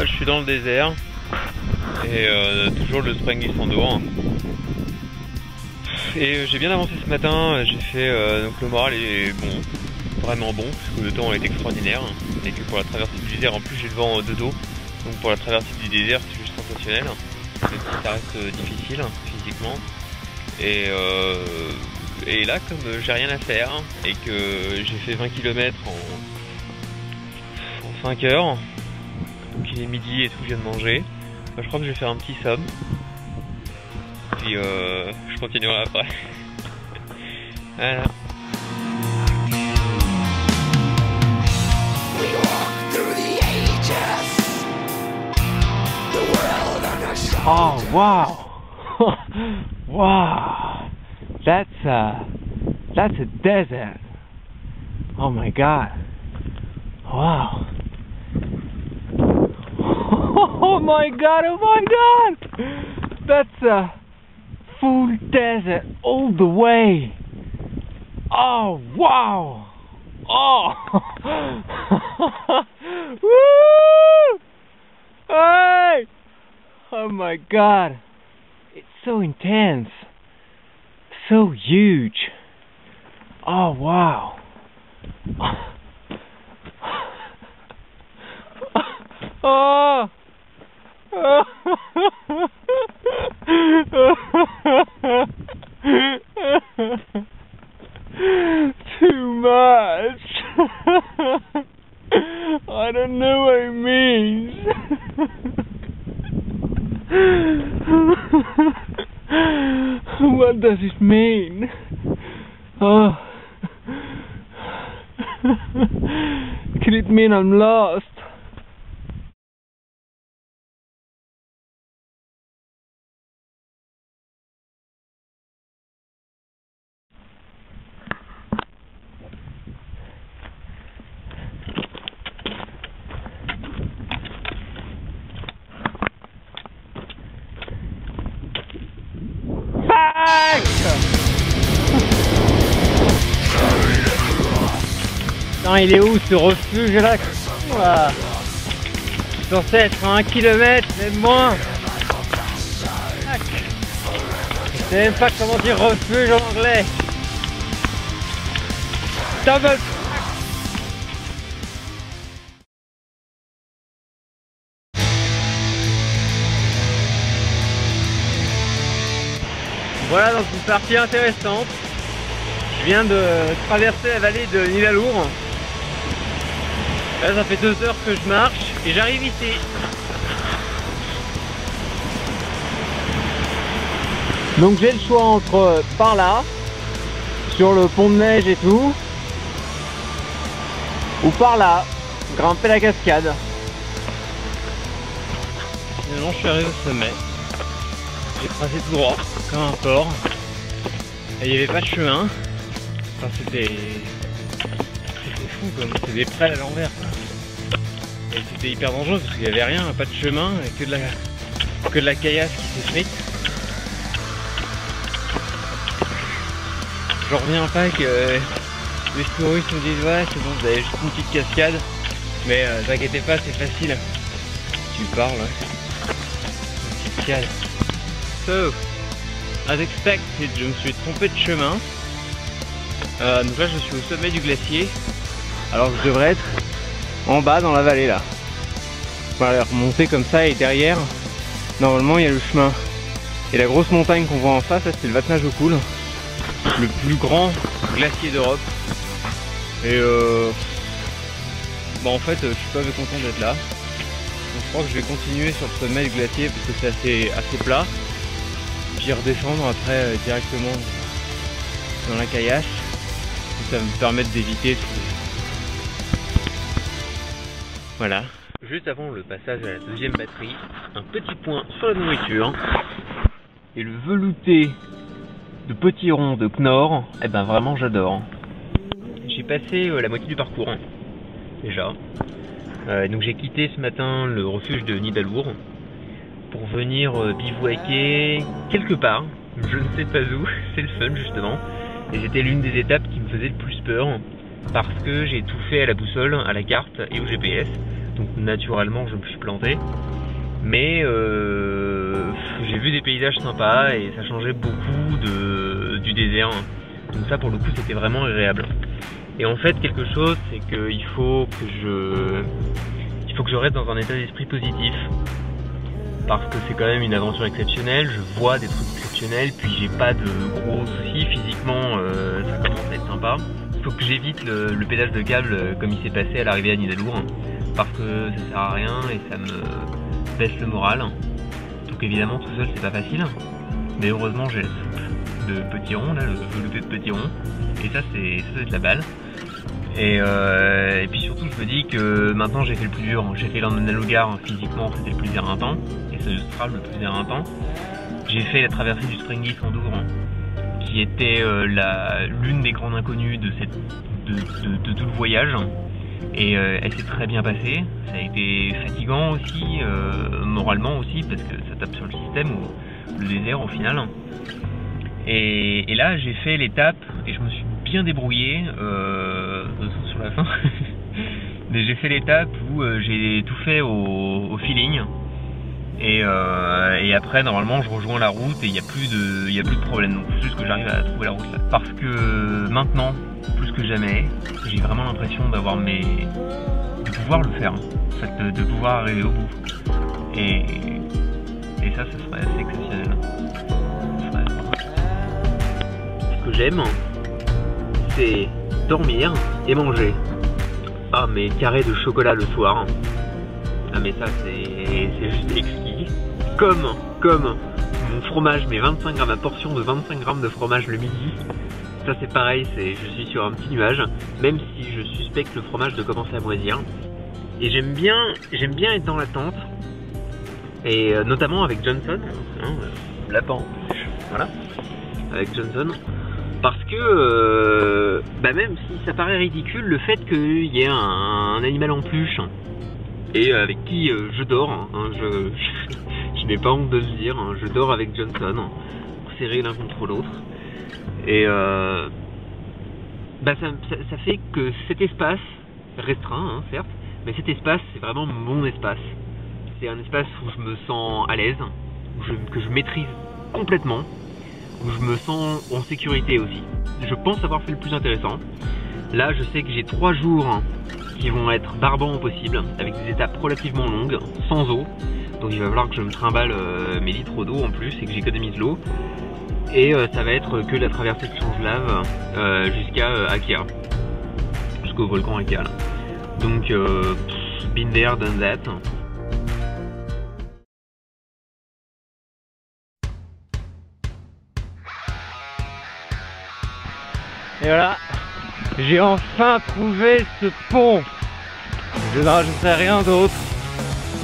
je suis dans le désert et toujours le spring Glissando. Et j'ai bien avancé ce matin, j'ai fait donc le moral est bon, vraiment bon, parce que le temps est extraordinaire et que pour la traversée du désert, en plus j'ai le vent de dos, donc pour la traversée du désert c'est juste sensationnel, même si ça reste difficile physiquement. Et là, comme j'ai rien à faire et que j'ai fait 20 km en 5 heures, donc il est midi et tout, je viens de manger, bah, je crois que je vais faire un petit somme. Puis je continuerai après. Voilà. Oh wow! Wow! That's a desert. Oh my god! Wow! Oh my god! Oh my god! That's a full desert all the way. Oh wow! Oh! Woo! Hey! Oh my god! It's so intense, so huge. Oh wow! Oh! Too much. I don't know what it means. What does it mean? Oh. Could it mean I'm lost? Putain, il est où ce refuge là? Ouah. Je suis censé être à 1 km, même moins. Je sais même pas comment dire refuge en anglais. Double. Voilà donc une partie intéressante. Je viens de traverser la vallée de Nidalour. Là ça fait 2 heures que je marche et j'arrive ici. Donc j'ai le choix entre par là, sur le pont de neige et tout, ou par là, grimper la cascade. Finalement je suis arrivé au sommet. J'ai tracé tout droit, comme un porc. Et il n'y avait pas de chemin. Enfin c'était fou comme, c'était des prés à l'envers. Et c'était hyper dangereux parce qu'il n'y avait rien, pas de chemin, et que de la caillasse qui s'effrite. Je reviens pas que les touristes me disent ouais c'est bon, vous avez juste une petite cascade. Mais t'inquiétez pas, c'est facile. Tu parles, une petite cascade. So, as expected, je me suis trompé de chemin. Donc là je suis au sommet du glacier, alors que je devrais être en bas dans la vallée là. On va aller remonter comme ça et derrière, normalement il y a le chemin. Et la grosse montagne qu'on voit en face, c'est le Vatnajökull, le plus grand glacier d'Europe. Et en fait je suis pas content d'être là. Donc je crois que je vais continuer sur le sommet du glacier parce que c'est assez plat. Puis redescendre après directement dans la caillasse. Ça va me permettre d'éviter tout. Voilà. Juste avant le passage à la deuxième batterie, un petit point sur la nourriture. Et le velouté de potiron de Knorr, eh ben vraiment j'adore. J'ai passé la moitié du parcours déjà. Donc j'ai quitté ce matin le refuge de Nidalour pour venir bivouaquer quelque part, je ne sais pas où, c'est le fun justement. Et c'était l'une des étapes qui me faisait le plus peur parce que j'ai tout fait à la boussole, à la carte et au GPS. donc naturellement je me suis planté. Mais j'ai vu des paysages sympas et ça changeait beaucoup du désert. Donc ça pour le coup c'était vraiment agréable. Et en fait quelque chose c'est qu'il faut que je reste dans un état d'esprit positif. Parce que c'est quand même une aventure exceptionnelle, je vois des trucs exceptionnels, puis j'ai pas de gros soucis, physiquement ça commence à être sympa. Il faut que j'évite le pédage de câble comme il s'est passé à l'arrivée à Nidalour, parce que ça sert à rien et ça me baisse le moral. Donc évidemment tout seul c'est pas facile, mais heureusement j'ai la soupe de petit rond, là, le velouté de petit rond, et ça doit être la balle. Et puis surtout je me dis que maintenant j'ai fait le plus dur, j'ai fait l'Andalougar physiquement, c'était le plus éreintant, et ce sera le plus éreintant. J'ai fait la traversée du Strangis en Douvres, qui était l'une des grandes inconnues de tout le voyage, et elle s'est très bien passée. Ça a été fatigant aussi, moralement aussi, parce que ça tape sur le système, ou le désert au final. Et là j'ai fait l'étape, et je me suis bien débrouillé sur la fin. Mais j'ai fait l'étape où j'ai tout fait au feeling, et après normalement je rejoins la route et il y a plus de problème. Donc c'est juste que j'arrive à trouver la route là, parce que maintenant plus que jamais j'ai vraiment l'impression de pouvoir le faire, en fait, de pouvoir arriver au bout, et ça serait assez exceptionnel. Ce que j'aime, c'est dormir et manger. Ah mais carré de chocolat le soir. Ah mais ça c'est juste exquis. Comme mon fromage, mes 25 grammes, ma portion de 25 grammes de fromage le midi. Ça c'est pareil, je suis sur un petit nuage, même si je suspecte le fromage de commencer à moisir. Et j'aime bien être dans la tente, et notamment avec Johnson, lapin, voilà, avec Johnson. Parce que, même si ça paraît ridicule, le fait qu'il y ait un animal en peluche et avec qui je dors, je n'ai pas honte de le dire, je dors avec Johnson, serrés l'un contre l'autre. Et ça fait que cet espace, restreint certes, mais cet espace c'est vraiment mon espace. C'est un espace où je me sens à l'aise, que je maîtrise complètement, où je me sens en sécurité aussi. Je pense avoir fait le plus intéressant. Là je sais que j'ai 3 jours qui vont être barbants au possible, avec des étapes relativement longues, sans eau. Donc il va falloir que je me trimballe mes litres d'eau en plus et que j'économise l'eau. Et ça va être que la traversée de Changelave jusqu'à Akia, jusqu'au volcan Akia là. Donc been there, done that. Et voilà, j'ai enfin trouvé ce pont. Je ne rajouterai rien d'autre,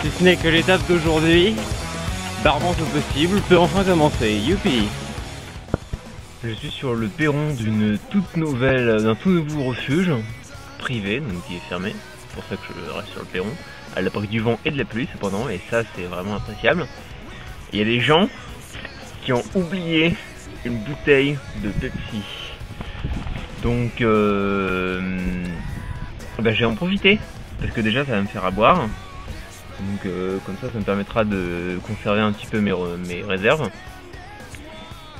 si ce n'est que l'étape d'aujourd'hui, barbante au possible, peut enfin commencer. Youpi! Je suis sur le perron d'un tout nouveau refuge privé, donc qui est fermé. C'est pour ça que je reste sur le perron, à l'abri du vent et de la pluie cependant, et ça c'est vraiment appréciable. Il y a des gens qui ont oublié une bouteille de Pepsi. Donc je vais en profiter, parce que déjà ça va me faire à boire. Donc comme ça me permettra de conserver un petit peu mes réserves.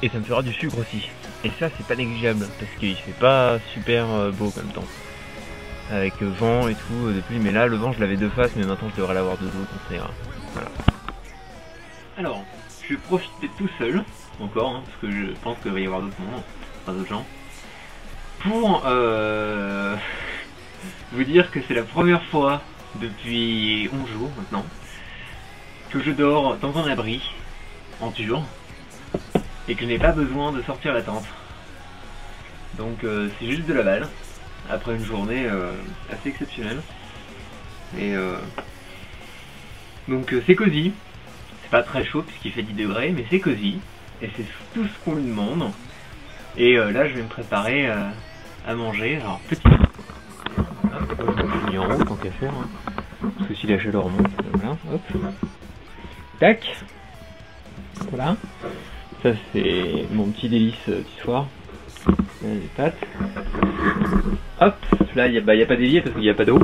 Et ça me fera du sucre aussi. Et ça c'est pas négligeable, parce qu'il fait pas super beau comme temps. Avec vent et tout de pluie, mais là le vent je l'avais de face, mais maintenant je devrais l'avoir de dos, donc ça ira. Voilà. Alors, je vais profiter tout seul, encore, parce que je pense qu'il va y avoir d'autres monde, enfin d'autres gens, pour vous dire que c'est la première fois depuis 11 jours maintenant que je dors dans un abri en dur et que je n'ai pas besoin de sortir la tente. Donc c'est juste de la balle après une journée assez exceptionnelle. Et donc c'est cosy, c'est pas très chaud puisqu'il fait 10 degrés, mais c'est cosy et c'est tout ce qu'on lui demande. Et là je vais me préparer à manger. Alors petit, hop, je me suis mis en haut tant qu'à faire, parce que si la chaleur monte, voilà, hop, tac, voilà. Ça c'est mon petit délice du soir. Là, les pâtes. Hop, là il n'y a pas d'évier parce qu'il n'y a pas d'eau.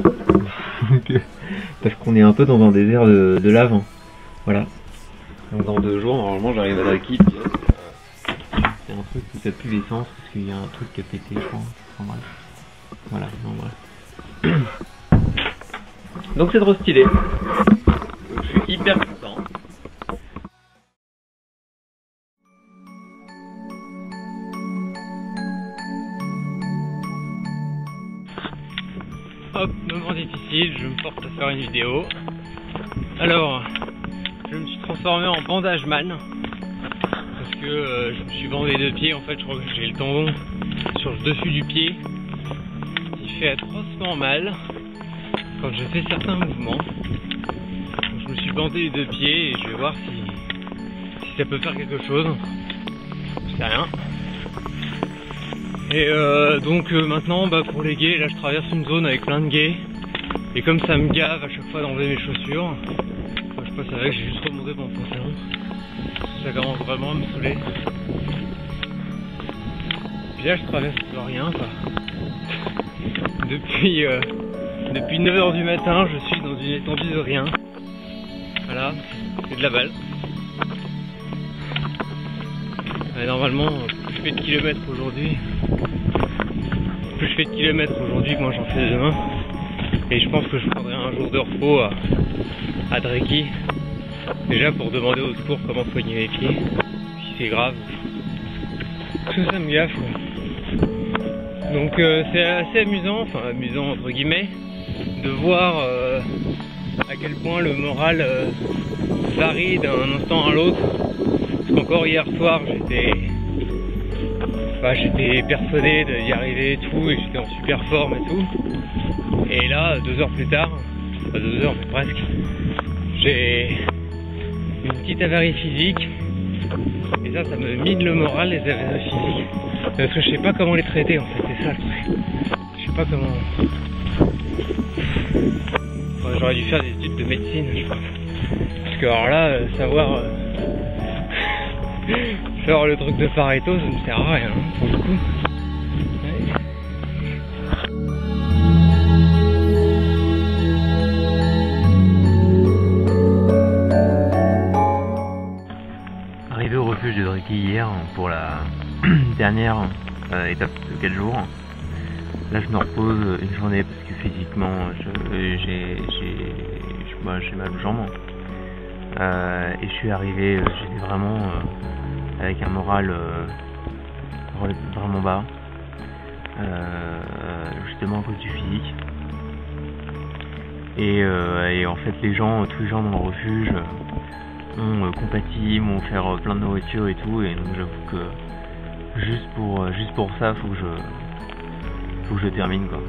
parce qu'on est un peu dans un désert de lave. Hein. Voilà. Donc dans 2 jours, normalement, j'arrive à Draki. C'est un truc où t'as plus l'essence parce qu'il y a un truc qui a pété, je crois. Enfin, bref. Voilà, non, bref. Donc c'est trop stylé. Donc, je suis hyper content. Hop, moment difficile, je me porte à faire une vidéo. Alors, je me suis transformé en bandage man. Parce que je me suis bandé les 2 pieds, en fait je crois que j'ai le tendon sur le dessus du pied. Il fait atrocement mal quand je fais certains mouvements. Donc, je me suis bandé les 2 pieds et je vais voir si ça peut faire quelque chose. Je sais rien. Et donc maintenant pour les gays, là je traverse une zone avec plein de gays. Et comme ça me gave à chaque fois d'enlever mes chaussures, je passe avec, j'ai juste remonté mon pantalon. Ça commence vraiment à me saouler. Puis là je traverse plus rien quoi. Depuis 9h du matin, je suis dans une étendue de rien. Voilà, c'est de la balle. Normalement, plus je fais de kilomètres aujourd'hui, que moi j'en fais demain. Et je pense que je prendrai un jour de repos à Draki. Déjà pour demander au secours comment soigner les pieds, si c'est grave. Tout ça me gaffe quoi. Donc c'est assez amusant, enfin amusant entre guillemets, de voir à quel point le moral varie d'un instant à l'autre. Parce qu'encore hier soir j'étais persuadé d'y arriver et tout, et j'étais en super forme et tout. Et là, 2 heures plus tard, pas 2 heures mais presque, j'ai une petite avarie physique. Et ça me mine le moral, les avaries physiques. Parce que je sais pas comment les traiter en fait, c'est ça le truc. Je sais pas comment... Enfin, j'aurais dû faire des études de médecine, je pense. Parce que alors là, savoir... faire le truc de Pareto, ça ne sert à rien, hein, pour le coup. Ouais. Arrivé au refuge de Draki hier pour la dernière étape de 4 jours. Là je me repose une journée parce que physiquement j'ai mal aux jambes. Et je suis arrivé, j'étais vraiment avec un moral vraiment bas, justement à cause du physique. Et en fait tous les gens dans le refuge ont compati, m'ont offert plein de nourriture et tout, et donc j'avoue que juste pour ça faut que je termine quoi.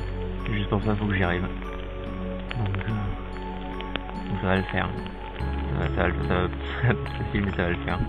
Juste pour ça faut que j'y arrive. Donc ça va le faire. Ça va être facile mais ça va le faire.